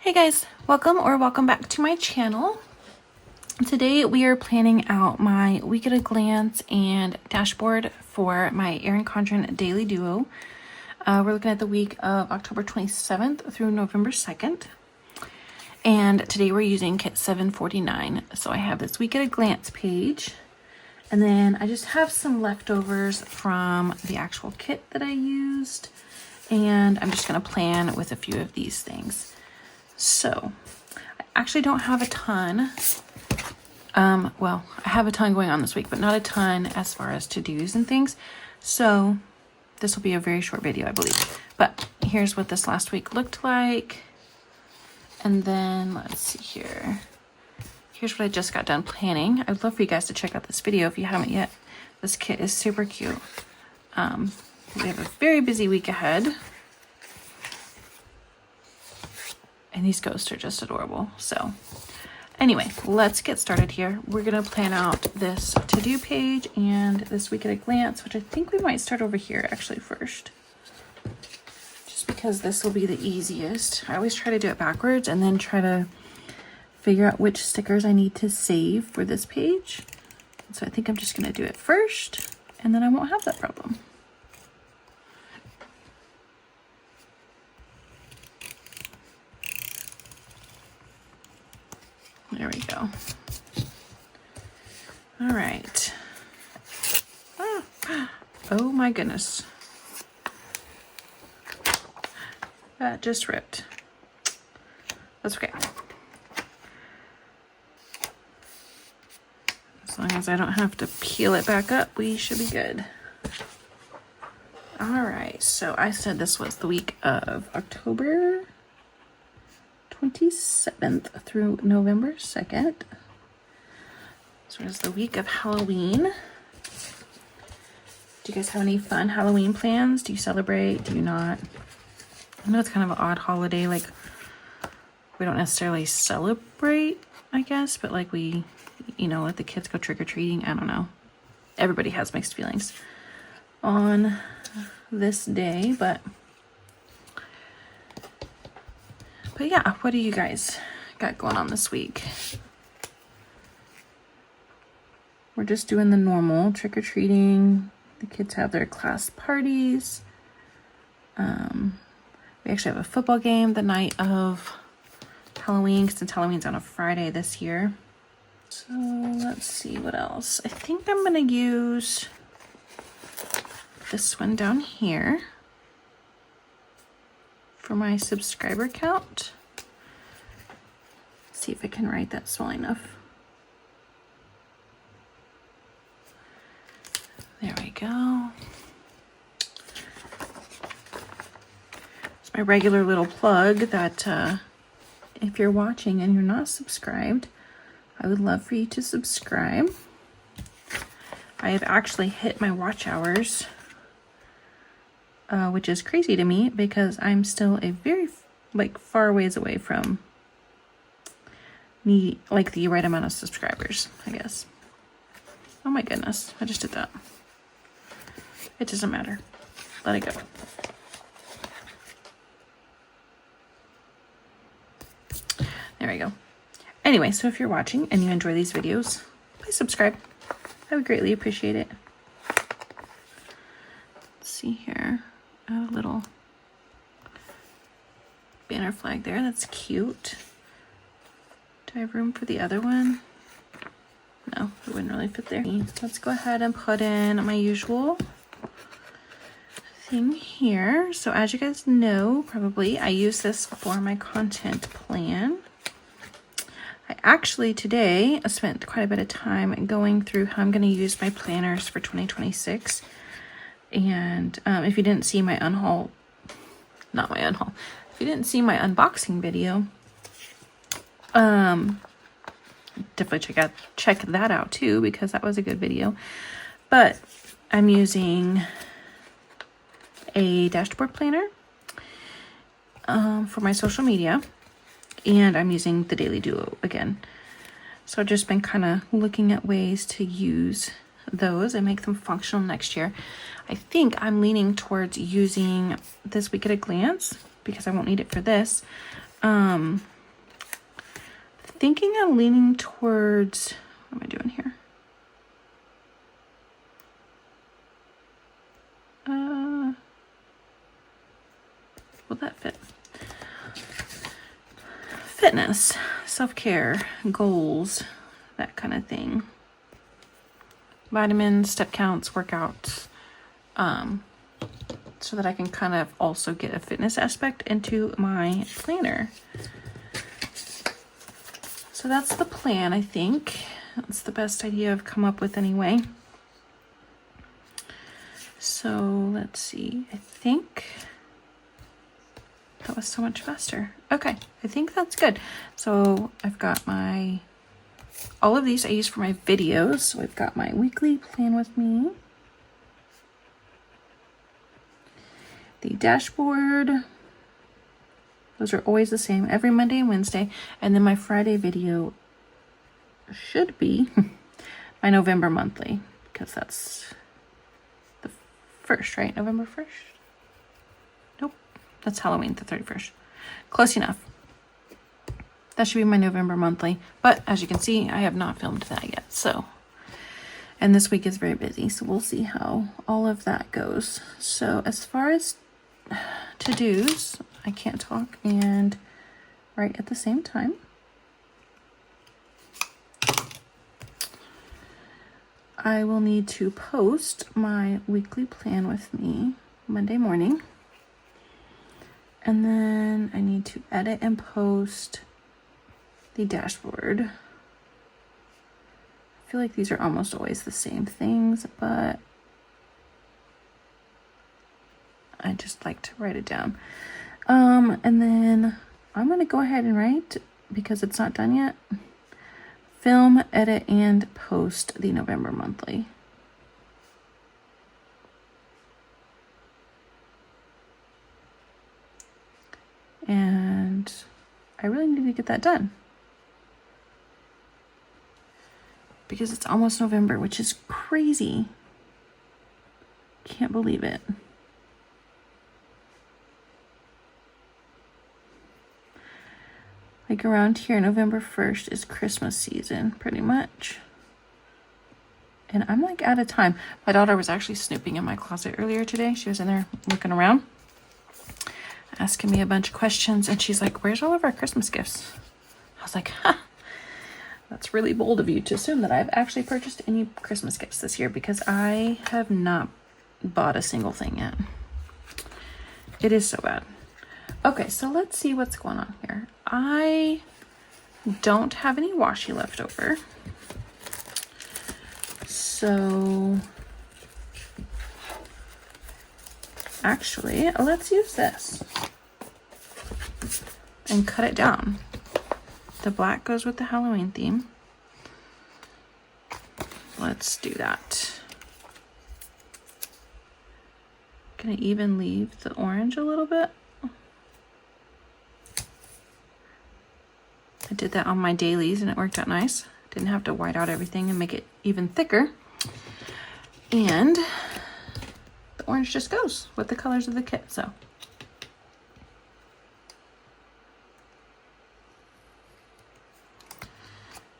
Hey guys, welcome back to my channel. Today we are planning out my week at a glance and dashboard for my Erin Condren daily duo. We're looking at the week of October 27th through November 2nd. And today we're using kit 749. So I have this week at a glance page. And then I just have some leftovers from the actual kit that I used. And I'm just going to plan with a few of these things. So I actually don't have a ton. Well, I have a ton going on this week, but not a ton as far as to-dos and things. So this will be a very short video, I believe. But here's what this last week looked like. And then let's see here. Here's what I just got done planning. I'd love for you guys to check out this video if you haven't yet. This kit is super cute. We have a very busy week ahead. And these ghosts are just adorable. So anyway, let's get started here. We're going to plan out this to-do page and this week at a glance, which I think we might start over here actually first. Just because this will be the easiest. I always try to do it backwards and then try to figure out which stickers I need to save for this page. So I think I'm just going to do it first and then I won't have that problem. There we go. All right. Oh my goodness. That just ripped. That's okay. As long as I don't have to peel it back up, we should be good. All right, so I said this was the week of October 27th through November 2nd. So it's the week of Halloween. Do you guys have any fun Halloween plans? Do you celebrate? Do you not? I know it's kind of an odd holiday. Like, we don't necessarily celebrate, I guess, but like we, let the kids go trick-or-treating. I don't know. Everybody has mixed feelings on this day, but yeah, what do you guys got going on this week? We're just doing the normal trick-or-treating. The kids have their class parties. We actually have a football game the night of Halloween, since Halloween's on a Friday this year. So let's see what else. I think I'm going to use this one down here for my subscriber count. See if I can write that small enough. There we go. It's my regular little plug that if you're watching and you're not subscribed, I would love for you to subscribe. I have actually hit my watch hours, which is crazy to me because I'm still a very far ways away from the right amount of subscribers, I guess. Oh my goodness, I just did that. It doesn't matter. Let it go. There we go. Anyway, so if you're watching and you enjoy these videos, please subscribe. I would greatly appreciate it. Let's see here. Add a little banner flag there. That's cute. Do I have room for the other one? No, it wouldn't really fit there. Let's go ahead and put in my usual thing here. So as you guys know, probably, I use this for my content plan. I actually today spent quite a bit of time going through how I'm going to use my planners for 2026. And if you didn't see my if you didn't see my unboxing video, definitely check that out too, because that was a good video. But I'm using a dashboard planner for my social media, and I'm using the Daily Duo again. So I've just been kind of looking at ways to use those and make them functional next year. I think I'm leaning towards using this week at a glance because I won't need it for this. thinking I'm leaning towards, what am I doing here? Will that fit? Fitness, self-care, goals, that kind of thing. Vitamins, step counts, workouts, so that I can kind of also get a fitness aspect into my planner. So that's the plan, I think. That's the best idea I've come up with anyway. So let's see, I think that was so much faster. Okay, I think that's good. So I've got all of these I use for my videos. So I've got my weekly plan with me, the dashboard. Those are always the same every Monday and Wednesday. And then my Friday video should be my November monthly, because that's the 1st, right? November 1st? Nope, that's Halloween, the 31st. Close enough. That should be my November monthly. But as you can see, I have not filmed that yet. So, and this week is very busy. So we'll see how all of that goes. So as far as to-dos, I can't talk and write at the same time. I will need to post my weekly plan with me Monday morning. And then I need to edit and post the dashboard. I feel like these are almost always the same things, but I just like to write it down. And then I'm going to go ahead and write, because it's not done yet, film, edit, and post the November monthly. And I really need to get that done, because it's almost November, which is crazy. Can't believe it. Like around here, November 1st is Christmas season, pretty much. And I'm like out of time. My daughter was actually snooping in my closet earlier today. She was in there looking around, asking me a bunch of questions. And she's like, where's all of our Christmas gifts? I was like, ha, that's really bold of you to assume that I've actually purchased any Christmas gifts this year, because I have not bought a single thing yet. It is so bad. Okay, so let's see what's going on here. I don't have any washi left over. So actually, let's use this and cut it down. The black goes with the Halloween theme. Let's do that. Gonna even leave the orange a little bit. I did that on my dailies and it worked out nice. Didn't have to white out everything and make it even thicker. And the orange just goes with the colors of the kit, so.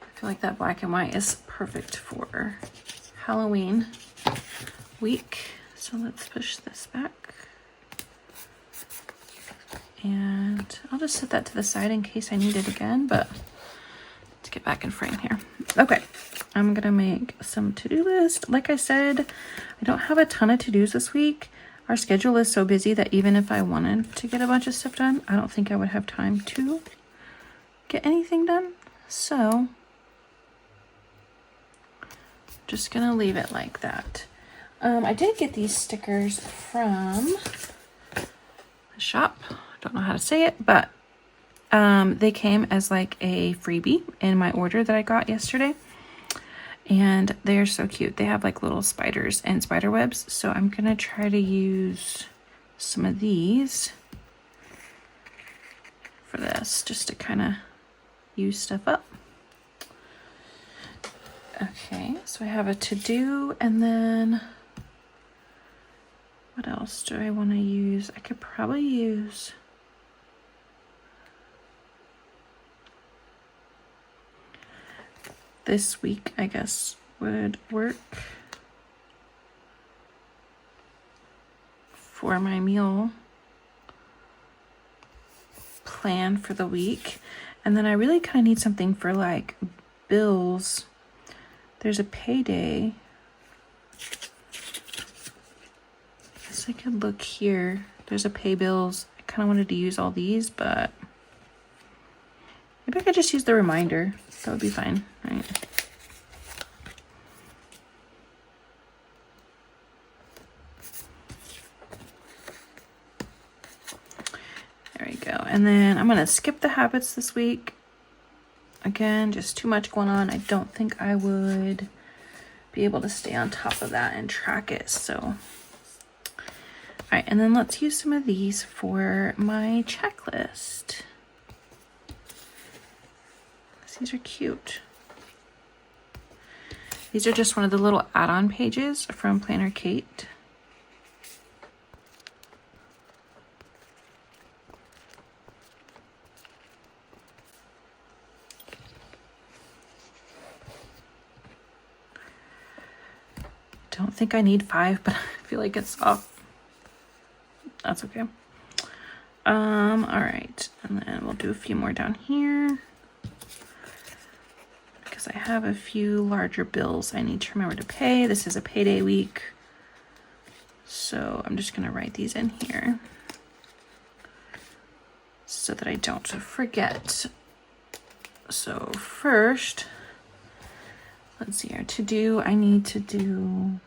I feel like that black and white is perfect for Halloween week. So let's push this back. And I'll just set that to the side in case I need it again, but let's get back in frame here. Okay, I'm gonna make some to-do list. Like I said, I don't have a ton of to-dos this week. Our schedule is so busy that even if I wanted to get a bunch of stuff done, I don't think I would have time to get anything done. So just gonna leave it like that. I did get these stickers from the shop. Don't know how to say it, but they came as like a freebie in my order that I got yesterday, and they're so cute. They have like little spiders and spider webs, so I'm gonna try to use some of these for this, just to kind of use stuff up. Okay, so I have a to-do, and then what else do I want to use? I could probably use this week, I guess, would work for my meal plan for the week. And then I really kind of need something for like bills. There's a payday. I guess I could look here. There's a pay bills. I kind of wanted to use all these, but maybe I could just use the reminder. That would be fine, right? There we go. And then I'm going to skip the habits this week. Again, just too much going on. I don't think I would be able to stay on top of that and track it. So, all right. And then let's use some of these for my checklist. These are cute. These are just one of the little add-on pages from Planner Kate. Don't think I need 5, but I feel like it's off. That's okay. All right, and then we'll do a few more down here because I have a few larger bills I need to remember to pay. This is a payday week, so I'm just gonna write these in here so that I don't forget. So first, let's see here. To do, I need to do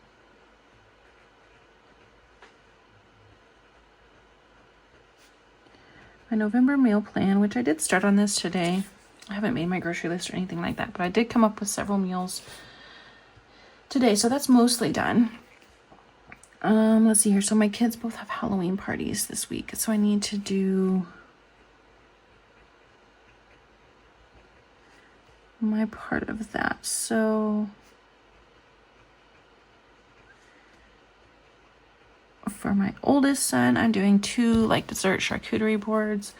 my November meal plan, which I did start on this today. I haven't made my grocery list or anything like that, but I did come up with several meals today, so that's mostly done. Let's see here. So my kids both have Halloween parties this week, so I need to do my part of that. So for my oldest son, I'm doing 2 like dessert charcuterie boards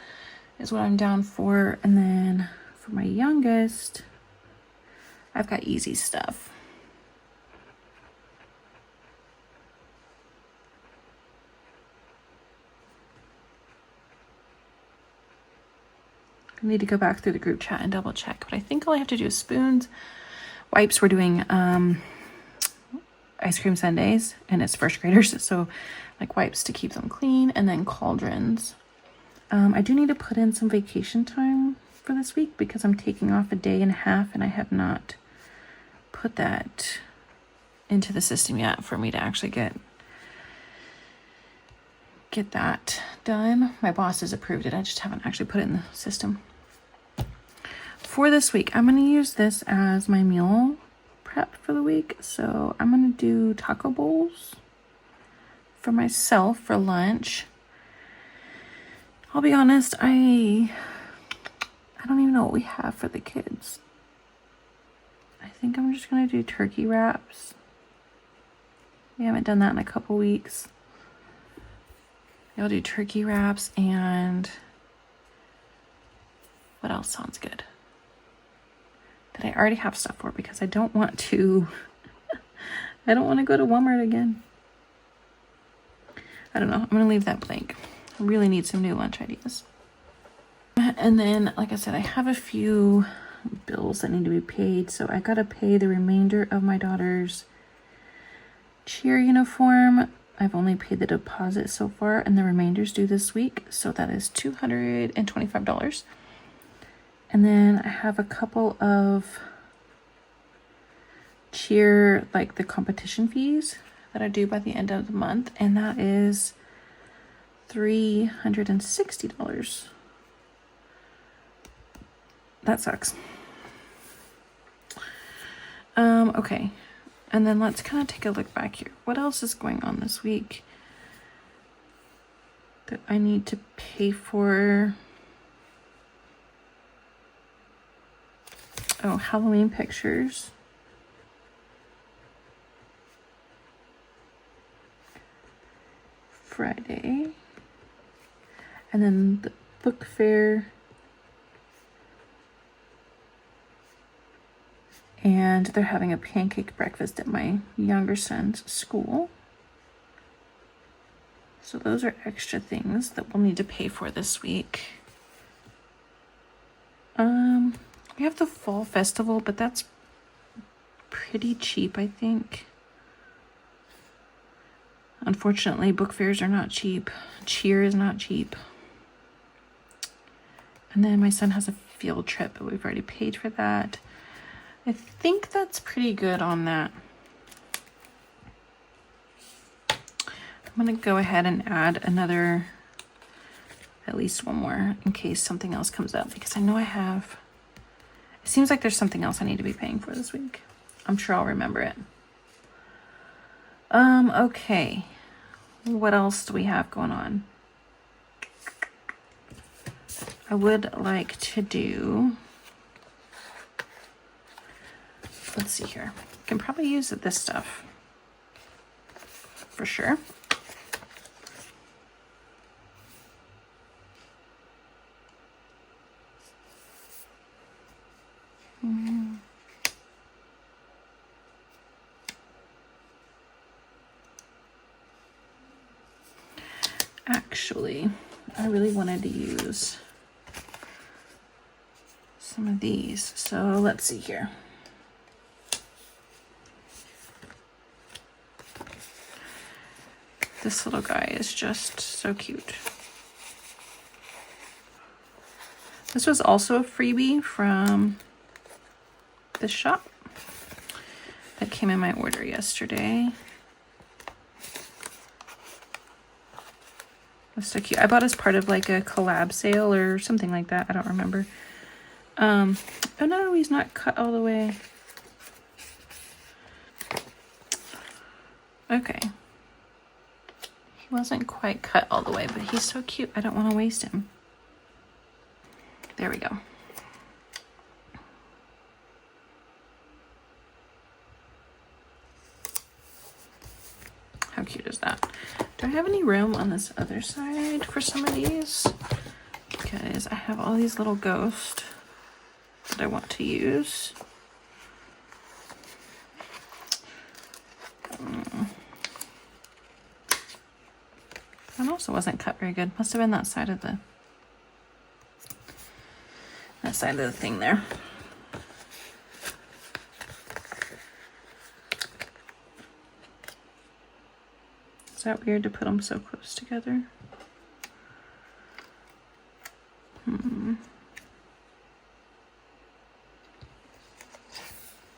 is what I'm down for. And then for my youngest, I've got easy stuff. I need to go back through the group chat and double check, but I think all I have to do is spoons. Wipes, we're doing ice cream sundaes, and it's first graders, so like wipes to keep them clean, and then cauldrons. I do need to put in some vacation time for this week because I'm taking off a day and a half, and I have not put that into the system yet for me to actually get that done. My boss has approved it. I just haven't actually put it in the system. For this week, I'm going to use this as my meal prep for the week. So I'm going to do taco bowls for myself for lunch. I'll be honest, I don't even know what we have for the kids. I think I'm just going to do turkey wraps. We haven't done that in a couple weeks. I'll do turkey wraps, and what else sounds good that I already have stuff for, because I don't want to I don't want to go to Walmart again. I don't know. I'm going to leave that blank. I really need some new lunch ideas. And then, like I said, I have a few bills that need to be paid. So I got to pay the remainder of my daughter's cheer uniform. I've only paid the deposit so far, and the remainder's due this week. So that is $225. And then I have a couple of cheer, like the competition fees that I do by the end of the month, and that is $360. That sucks. Okay. And then let's kind of take a look back here. What else is going on this week that I need to pay for? Oh, Halloween pictures. Friday. And then the book fair And they're having a pancake breakfast at my younger son's school. So those are extra things that we'll need to pay for this week. We have the fall festival, but that's pretty cheap, I think. Unfortunately, book fairs are not cheap. Cheer is not cheap. And then my son has a field trip, but we've already paid for that. I think that's pretty good on that. I'm going to go ahead and add another, at least one more, in case something else comes up, because I know I have, it seems like there's something else I need to be paying for this week. I'm sure I'll remember it. Okay. What else do we have going on? I would like to do, let's see here. I can probably use this stuff for sure. Actually, I really wanted to use some of these. So let's see here. This little guy is just so cute. This was also a freebie from this shop that came in my order yesterday. That's so cute. I bought as part of like a collab sale or something like that. I don't remember. Oh no, he's not cut all the way. Okay. He wasn't quite cut all the way, but he's so cute. I don't want to waste him. There we go. How cute is that? Do I have any room on this other side for some of these? Because I have all these little ghosts that I want to use. That also wasn't cut very good. Must have been that side of the thing there. Is that weird to put them so close together?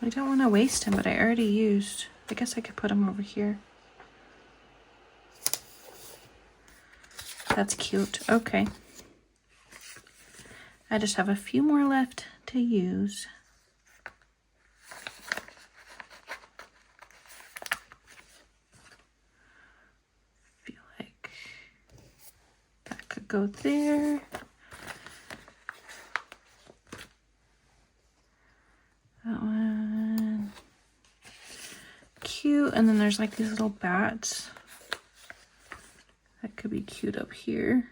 I don't want to waste him, but I already used. I guess I could put him over here. That's cute. Okay. I just have a few more left to use. Feel like that could go there. That one. Cute. And then there's like these little bats. That could be cute up here.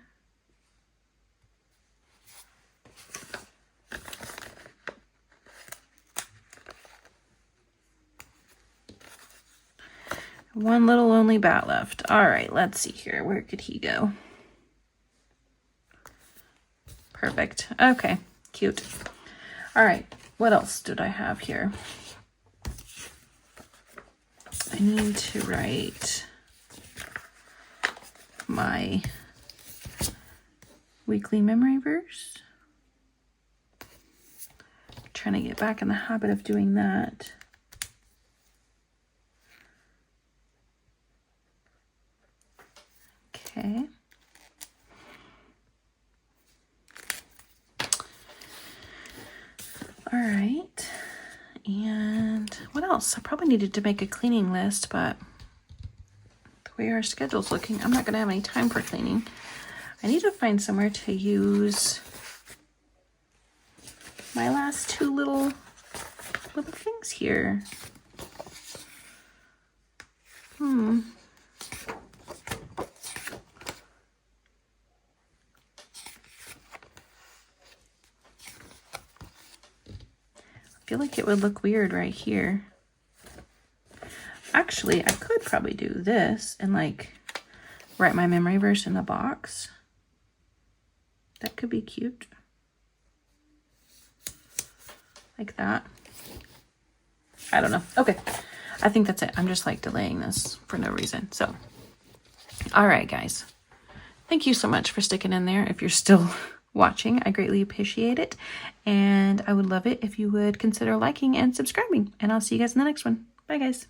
One little lonely bat left. All right, let's see here. Where could he go? Perfect. Okay, cute. All right, what else did I have here? I need to write my weekly memory verse. I'm trying to get back in the habit of doing that. Okay. All right. And what else? I probably needed to make a cleaning list, but the way our schedule's looking, I'm not going to have any time for cleaning. I need to find somewhere to use my last two little things here. feel like it would look weird right here. Actually, I could probably do this and like write my memory verse in the box. That could be cute. Like that. I don't know. Okay. I think that's it. I'm just like delaying this for no reason. So, all right, guys. Thank you so much for sticking in there. If you're still watching, I greatly appreciate it. And I would love it if you would consider liking and subscribing. And I'll see you guys in the next one. Bye, guys.